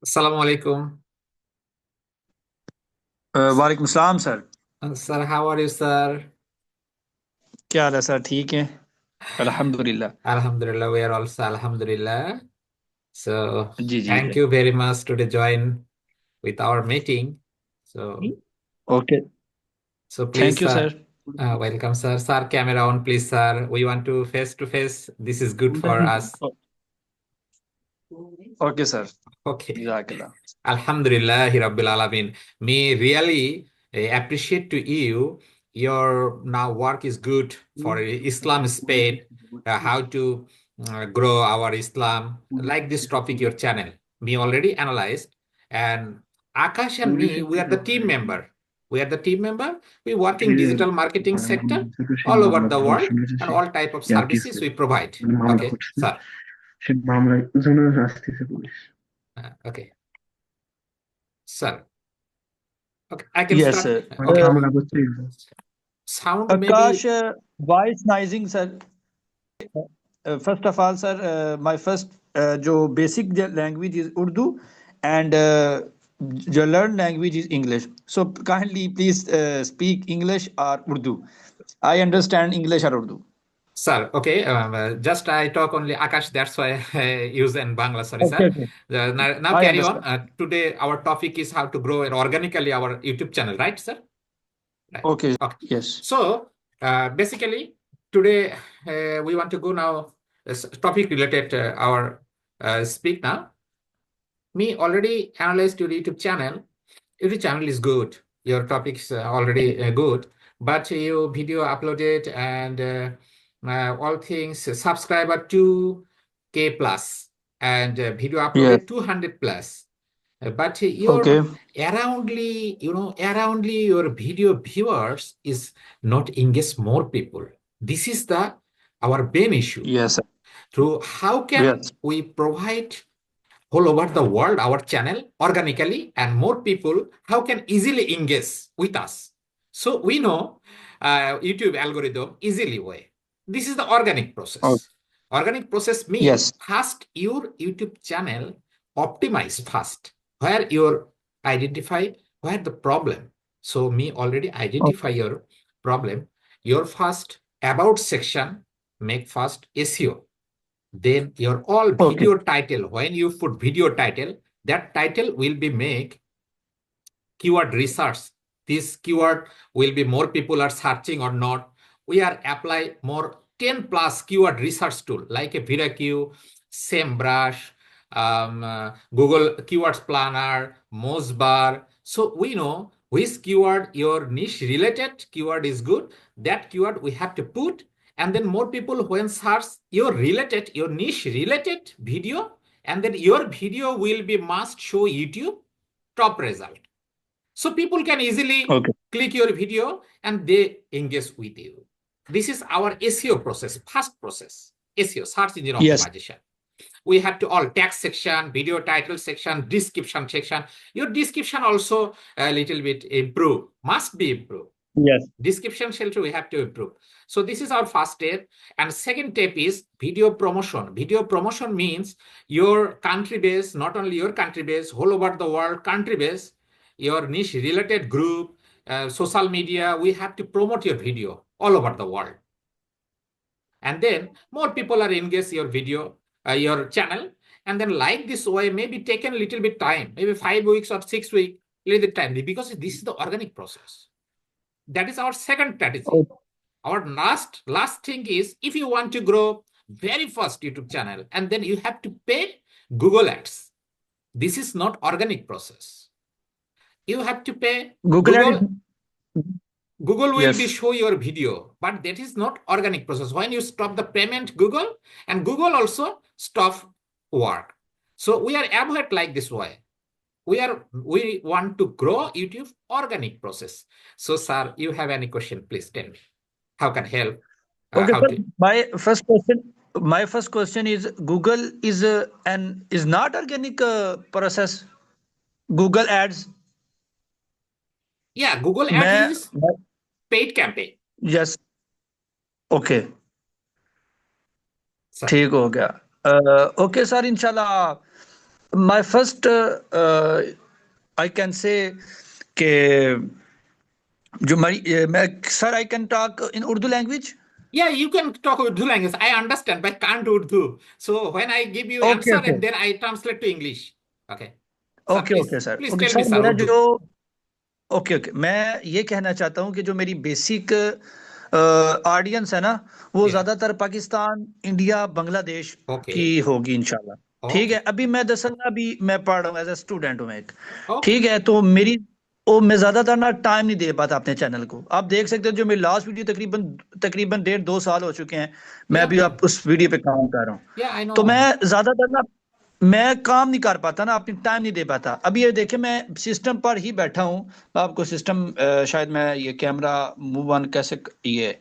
Assalamu alaikum. वालेकुम सलाम sir. Sir, how are you, sir? क्या हाल है सर? ठीक है, अल्हम्दुलिल्लाह। Alhamdulillah, we are also Alhamdulillah. So, जी जी thank you very much to join with our meeting. So, okay. so please, thank you sir, sir. welcome, sir. Sir, camera on, please, sir. We want to face. This is good for us. Okay sir. Okay. जज़ाकल्लाह। Alhamdulillahi Rabbil Alamin. Me really appreciate to you. Your now work is good for Islam Spain. How to grow our Islam. Like this topic, your channel. Me already analyzed. And Akash and me, we are the team member. We are the team member. We work in digital marketing sector all over the world and all type of services we provide. Okay, sir. Okay, sir. Okay, I can yes start. Okay. Sound आकाश, maybe. Voice noising sir. First of all sir, my first जो basic language is Urdu and जो learn language is English, so kindly please speak English और Urdu. I understand English और Urdu. Sir, okay, just I talk only Akash, that's why I use in Bangla, sorry, okay sir. Okay, Now I carry on. Understand. Today, our topic is how to grow organically our YouTube channel, right, sir? Right. Okay. Okay. Yes. So, basically, today we want to go now, topic related our speak now. Me already analyzed your YouTube channel. YouTube channel is good. Your topics already good, but your video uploaded and all things subscriber 2K plus and video yes. uploaded 200 plus. But your okay. aroundly your video viewers is not engage more people. This is the our main issue. Yes So how can yes. we provide all over the world our channel organically and more people how can easily engage with us, so we know YouTube algorithm easily way. This is the organic process. Organic process means yes. first your YouTube channel optimize first where your identify where the problem. So me already identify your problem. Your first about section make first SEO, then your all okay video title, when you put video title, that title will be make keyword research. This keyword will be more people are searching or not. We are apply more 10 plus keyword research tool like a ViraQ, SEMrush, Google Keywords Planner, Mosebar. So we know which keyword your niche related keyword is good. That keyword we have to put, and then more people when search your related, your niche related video, and then your video will be must show YouTube top result. So people can easily okay click your video and they engage with you. This is our SEO process, fast process, SEO, search engine yes. optimization. We have to all text section, video title section, description section. Your description also a little bit improve, must be improved. Yes. Description shelter we have to improve. So this is our first step. And second step is video promotion. Video promotion means your country base, not only your country base, whole over the world country base, your niche related group, social media, we have to promote your video all over the world. And then more people are engaged your video, your channel. And then like this way, maybe taken a little bit time, maybe 5 weeks or 6 weeks, little bit time, because this is the organic process. That is our second strategy. Our last thing is if you want to grow very first YouTube channel and then you have to pay Google ads. This is not organic process. You have to pay Google ad. Google. Google will yes. be show your video, but that is not organic process. When you stop the payment, Google and Google also stop work. So we are avoid like this way. We want to grow YouTube organic process. So, sir, you have any question? Please tell me. How can help? Okay How sir, to? My first question is Google is an is not organic process. Google Ads. Yeah, Google Ads मैं is paid campaign. Yes. Okay, Sir. ठीक हो गया। Okay sir, इंशाल्लाह My first, I can say कि जो मैं sir I can talk in Urdu language. Yeah, you can talk Urdu language. I understand, but can't Urdu. So when I give you okay answer okay and then I translate to English. Okay. Sir, okay okay sir. please okay tell me, sir sir, मेरा Urdu. जो okay okay मैं ये कहना चाहता हूँ कि जो मेरी बेसिक ऑडियंस है ना, वो Yeah. ज्यादातर पाकिस्तान, इंडिया, बांग्लादेश की Okay. होगी इंशाल्लाह. ठीक है. Okay. अभी मैं दरअसल ना अभी मैं पढ़ रहा हूँ, एज ए स्टूडेंट हूँ मैं एक. Okay. ठीक है. तो मेरी वो मैं ज्यादातर ना टाइम नहीं दे पाता अपने चैनल को. आप देख सकते हो जो मेरी लास्ट वीडियो तकरीबन तकरीबन 1.5-2 साल हो चुके हैं मैं Yeah. अभी आप उस वीडियो पे काम कर रहा हूँ. Yeah, I तो मैं know. ज्यादातर ना मैं काम नहीं कर पाता ना, अपनी टाइम नहीं दे पाता. अभी ये देखिए मैं सिस्टम पर ही बैठा हूँ. आपको सिस्टम शायद मैं ये कैमरा मूव ऑन कैसे ये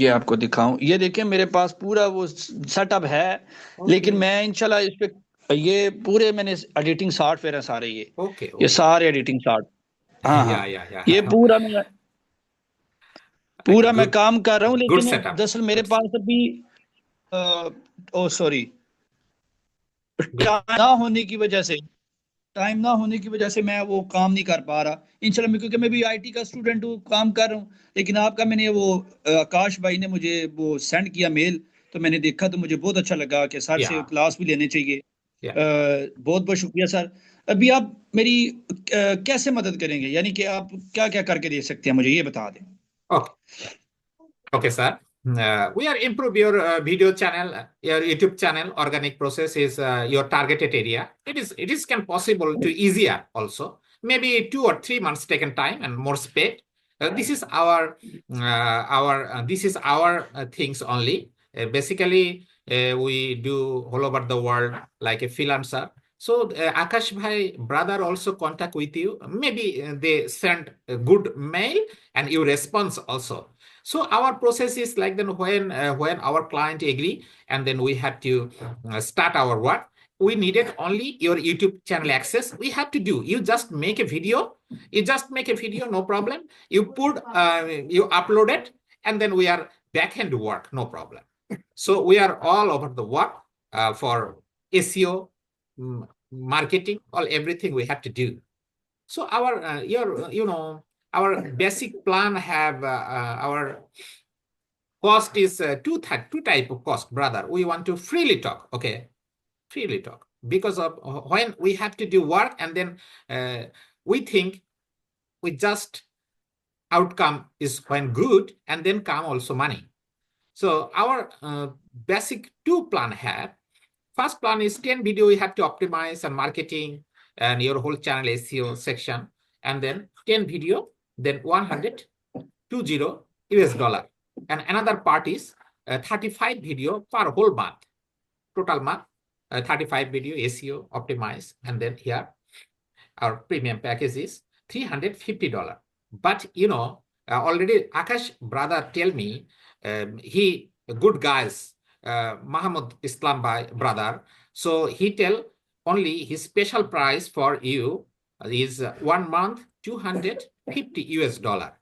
आपको दिखाऊं. ये देखिए मेरे पास पूरा वो सेटअप है. लेकिन Okay. मैं इंशाल्लाह इस पे ये पूरे मैंने एडिटिंग सॉफ्टवेयर है सारे Okay. ये Okay. सारे एडिटिंग सॉफ्ट. हाँ हाँ. Yeah, yeah, ये yeah. पूरा मैं Good. काम कर रहा हूँ. Good लेकिन setup. दरअसल मेरे Good. पास अभी ओ सॉरी Good. टाइम ना होने की वजह से टाइम ना होने की वजह से मैं वो काम नहीं कर पा रहा. इंशाल्लाह मैं क्योंकि मैं भी आईटी का स्टूडेंट हूँ, काम कर रहा हूँ. लेकिन आपका मैंने वो आकाश भाई ने मुझे वो सेंड किया मेल, तो मैंने देखा तो मुझे बहुत अच्छा लगा कि सर से Yeah. क्लास भी लेने चाहिए. Yeah. बहुत बहुत शुक्रिया सर. अभी आप मेरी कैसे मदद करेंगे, यानी कि आप क्या क्या करके दे सकते हैं मुझे ये बता दें. Okay. Okay, sir. We are improve your video channel, your YouTube channel. Organic process is your targeted area. It is can possible to easier also. Maybe 2 or 3 months taken time and more speed. This is our things only. Basically, we do all over the world like a freelancer. So Akash bhai brother also contact with you. Maybe they send a good mail and you response also. So our process is like then when our client agree and then we have to start our work. We needed only your YouTube channel access. We have to do. You just make a video. You just make a video, no problem. You upload it, and then we are backend work, no problem. So we are all over the work for SEO, marketing, all everything we have to do. So our basic plan have our cost is two type of cost, brother. We want to freely talk, okay? Freely talk because of when we have to do work and then we think we just outcome is when good and then come also money. So our basic two plan have. First plan is 10 video you have to optimize and marketing and your whole channel SEO section. And then 10 video, then 120 US dollar. And another part is 35 video per whole month. Total month, 35 video SEO optimize. And then here, our premium package is $350. But already Akash brother tell me he good guys, Muhammad Islam brother. So he tell only his special price for you is 1 month 250 US dollar.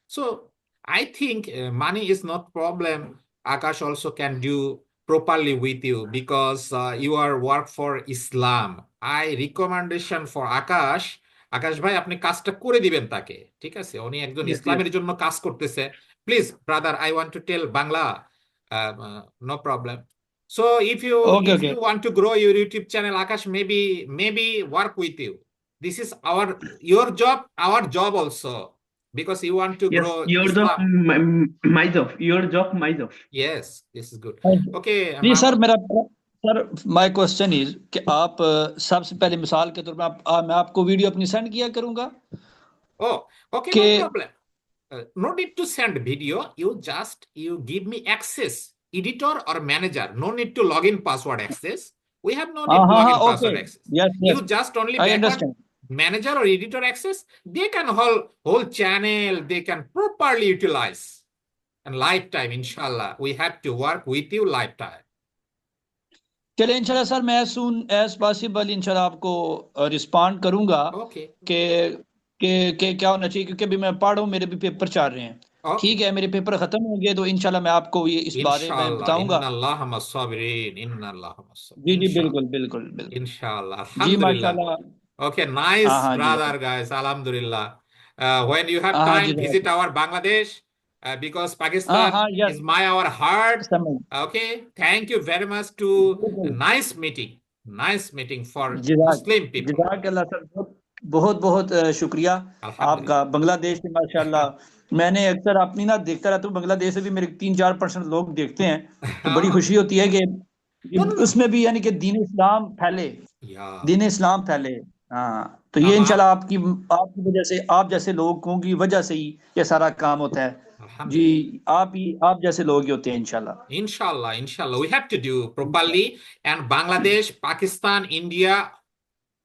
So I think money is not problem. Akash also can do properly with you because you are work for Islam. I recommendation for Akash. আকাশ ভাই আপনি কাজটা করে দিবেন তাকে, ঠিক আছে? উনি একজন Yes, yes. ইসলামের জন্য কাজ করতেছে. Please brother, I want to tell Bangla, no problem. So Okay, if okay. you want to grow your YouTube channel, Akash maybe work with you. This is your job, our job also, because you want to Yes, grow your job, Islam. my job. Your job, my job. Yes, this is good. Thank you. Okay, नहीं sir, Mahmoud. मेरा sir my question is कि आप सबसे पहले मिसाल के तौर पर मैं आपको वीडियो अपनी सेंड किया करूंगा Oh, okay, कि no problem. No need to send video. You give me access, editor or manager. No need to login password access. We have no हाँ need हाँ हाँ login okay. password access. Yes You yes just only I backward understand. manager or editor access. They can whole channel. They can properly utilize and lifetime. Inshallah, we have to work with you lifetime. चलिए इंशाल्लाह sir, मैं soon as possible इंशाल्लाह आपको respond करूंगा Okay. कि क्या होना चाहिए, क्योंकि अभी मैं पढ़ रहा हूँ, मेरे भी पेपर चल रहे हैं. ओके ठीक है, मेरे पेपर खत्म होंगे तो इंशाल्लाह मैं आपको ये इस बारे में इंशाल्लाह बताऊंगा। इन्नल्लाह मस्साबिरीन इन्नल्लाह जी जी, बिल्कुल इंशाल्लाह बिल्कुल बिल्कुल। जी Alhamdulillah. माशाल्लाह। Okay, हाँ nice, हाँ जी brother, guys. Alhamdulillah. When you have हाँ हाँ जी time, visit our Bangladesh because हाँ Pakistan हाँ यस, is our heart. समझ। Okay, thank you very much to a बिल्कुल। nice meeting for जजाक Muslim people. जजाक अल्लाह सर, बहुत बहुत शुक्रिया Alhamdulillah. आपका। बांग्लादेश से माशाल्लाह मैंने अक्सर अपनी ना देखता रहता हूँ, बांग्लादेश से भी मेरे 3-4% लोग देखते हैं, तो बड़ी Oh, खुशी होती है कि no, no, no. उसमें भी यानी कि दीन इस्लाम फैले, Yeah. दीन इस्लाम फैले। हाँ, तो ये Um, इंशाल्लाह आपकी आपकी वजह से, आप जैसे लोगों की वजह से ही ये सारा काम होता है। जी, Alhamdulillah. आप जैसे लोग ही होते हैं इंशाल्लाह। Inshallah, we have to do properly. And Bangladesh, Pakistan, India,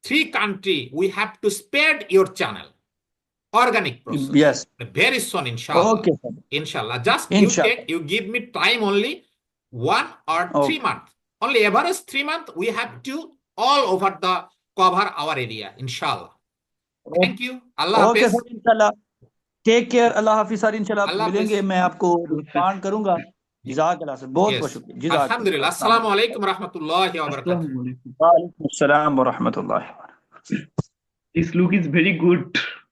three country, we have to spread your channel. Organic process. Yes, Very soon, inshallah. Okay sir, Inshallah. Just इंशाल्लाह। you give me time only 1 or 3 okay months. Only average 3 months, we have to all over the cover our area. Inshallah. Thank you. Allah okay Hafiz. Sir, इंशाल्लाह। Take care, अल्लाह हाफिज sir, इंशाल्लाह Allah मिलेंगे, Hafiz. मैं आपको Okay. Respond करूंगा। जज़ाक अल्लाह सर, बहुत बहुत Yes. शुक्रिया, जज़ाक अल्लाह, Alhamdulillah. अस्सलाम Assalamu alaikum rahmatullahi wa barakatuh. Assalamualaikum. वालेकुम अस्सलाम व रहमतुल्लाहि व बरकातुहू। This look is very good.